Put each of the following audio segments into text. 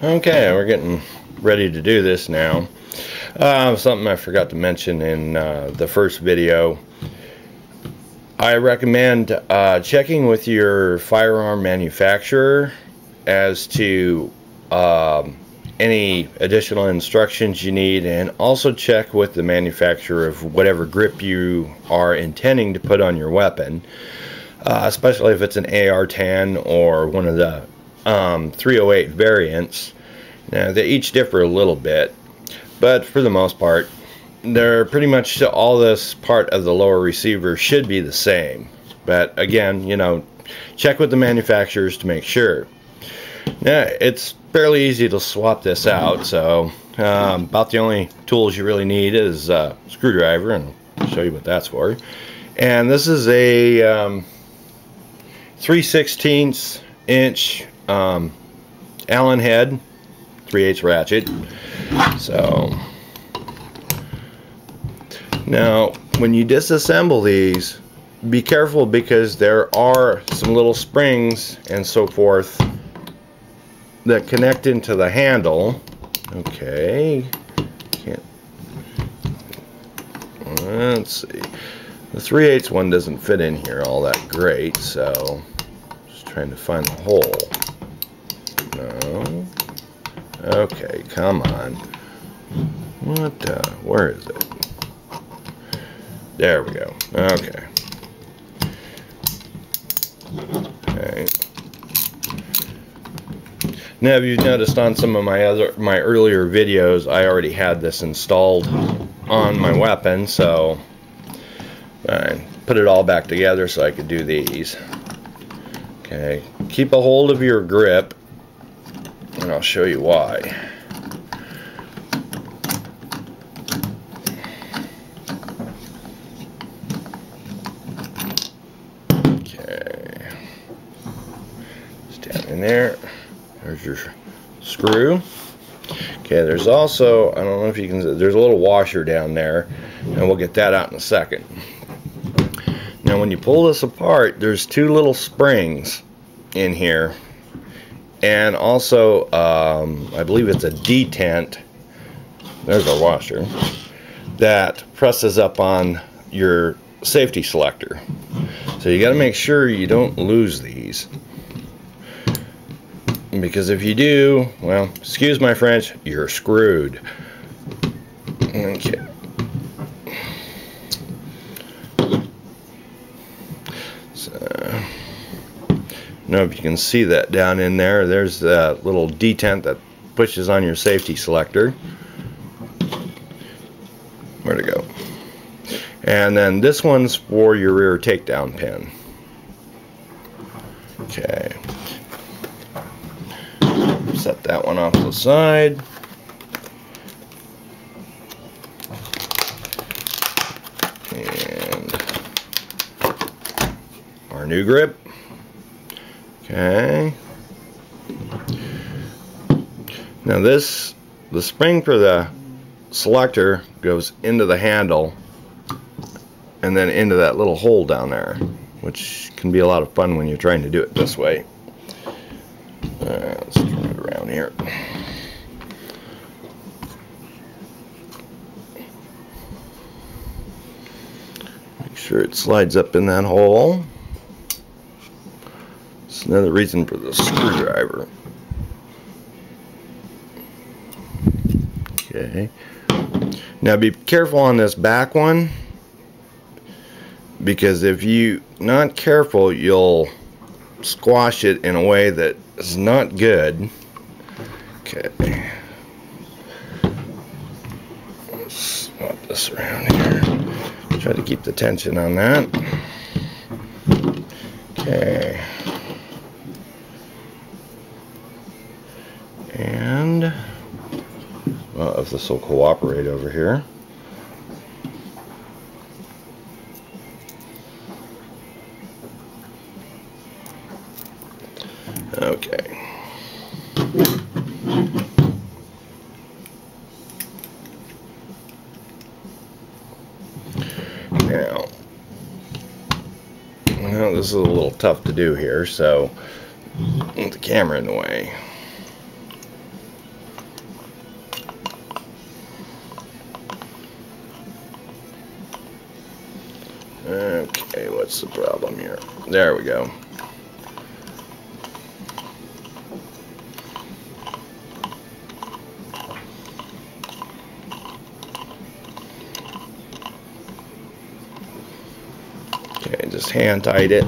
Okay, we're getting ready to do this now. Something I forgot to mention in the first video. I recommend checking with your firearm manufacturer as to any additional instructions you need, and also check with the manufacturer of whatever grip you are intending to put on your weapon, especially if it's an AR-10 or one of the 308 variants. Now, they each differ a little bit, but for the most part, they're pretty much all this part of the lower receiver should be the same. But again, you know, check with the manufacturers to make sure. Now, it's fairly easy to swap this out, so about the only tools you really need is a screwdriver, and I'll show you what that's for. And this is a 3/16 inch Allen head 3/8 ratchet. So now when you disassemble these, be careful because there are some little springs and so forth that connect into the handle. Okay, let's see, the 3/8 one doesn't fit in here all that great, so just trying to find the hole. No. Okay, come on. What where is it? There we go. Okay. Okay. Now, if you've noticed on some of my earlier videos, I already had this installed on my weapon, so I put it all back together so I could do these. Okay, keep a hold of your grip, and I'll show you why. Okay, stand in there. There's your screw. Okay, there's also, I don't know if you can, there's a little washer down there, and we'll get that out in a second. Now, when you pull this apart, there's two little springs in here, and also I believe it's a detent, there's our washer, that presses up on your safety selector. So you got to make sure you don't lose these, because if you do, well, excuse my French, you're screwed. Okay. So, I don't know if you can see that down in there. There's that little detent that pushes on your safety selector. Where'd it go? And then this one's for your rear takedown pin. Okay. Set that one off to the side. And our new grip. Okay. Now the spring for the selector goes into the handle and then into that little hole down there, which can be a lot of fun when you're trying to do it this way. Let's turn it around here. Make sure it slides up in that hole. It's another reason for the screwdriver. Okay. Now be careful on this back one, because if you're not careful, you'll squash it in a way that is not good. Okay. Let's swap this around here. Try to keep the tension on that. Okay. And, well, if this will cooperate over here. Okay. Now, well, this is a little tough to do here, so put the camera in the way. Okay, what's the problem here? There we go. Okay, just hand tight it.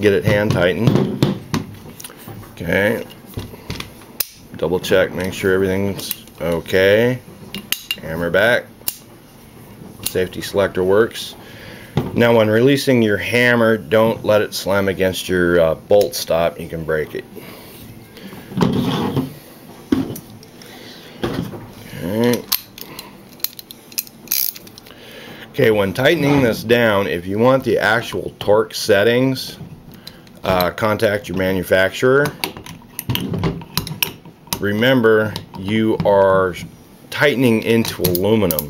Get it hand tightened. Okay. Double check, make sure everything's okay. Hammer back. Safety selector works. Now when releasing your hammer, don't let it slam against your bolt stop. You can break it. Okay. Okay, when tightening this down, if you want the actual torque settings, contact your manufacturer. Remember, you are tightening into aluminum.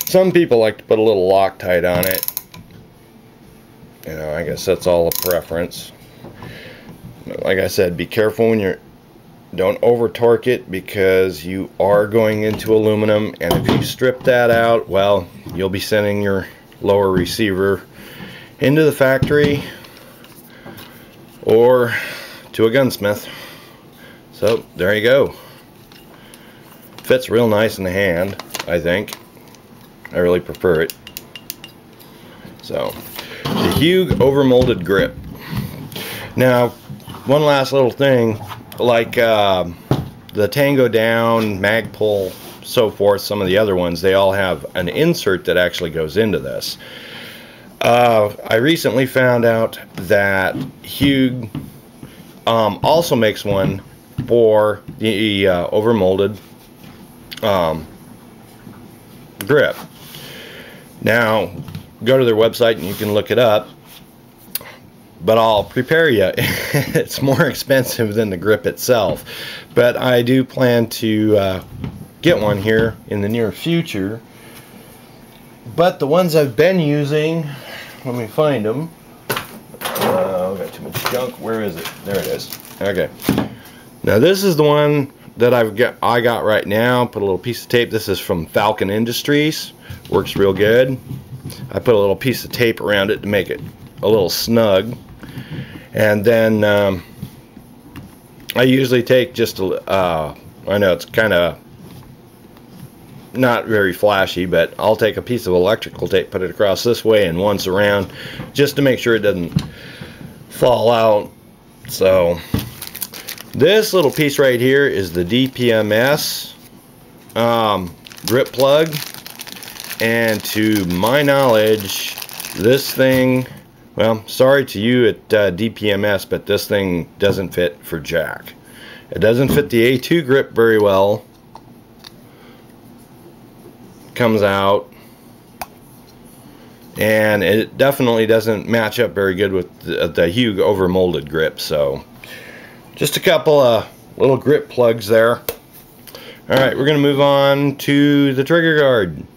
Some people like to put a little Loctite on it. You know, I guess that's all a preference. Like I said, be careful when you're... Don't over torque it, because you are going into aluminum, and if you strip that out, well, you'll be sending your lower receiver into the factory or to a gunsmith. So there you go. Fits real nice in the hand, I think. I really prefer it. So the Hogue overmolded grip. Now, one last little thing. Like the Tango Down, Magpul, so forth, some of the other ones, they all have an insert that actually goes into this. I recently found out that Hogue also makes one for the overmolded grip. Now, go to their website and you can look it up. But I'll prepare you, it's more expensive than the grip itself. But I do plan to get one here in the near future. But the ones I've been using, let me find them. I've got too much junk. Where is it? There it is. Okay. Now this is the one that I got right now. Put a little piece of tape. This is from Falcon Industries. Works real good. I put a little piece of tape around it to make it a little snug. And then I usually take just a, I know it's kind of not very flashy, but I'll take a piece of electrical tape, put it across this way and once around, just to make sure it doesn't fall out. So this little piece right here is the DPMS grip plug, and to my knowledge, this thing, well, sorry to you at DPMS, but this thing doesn't fit for jack. It doesn't fit the A2 grip very well. Comes out, and it definitely doesn't match up very good with the Hogue overmolded grip. So just a couple of little grip plugs there. Alright, we're going to move on to the trigger guard.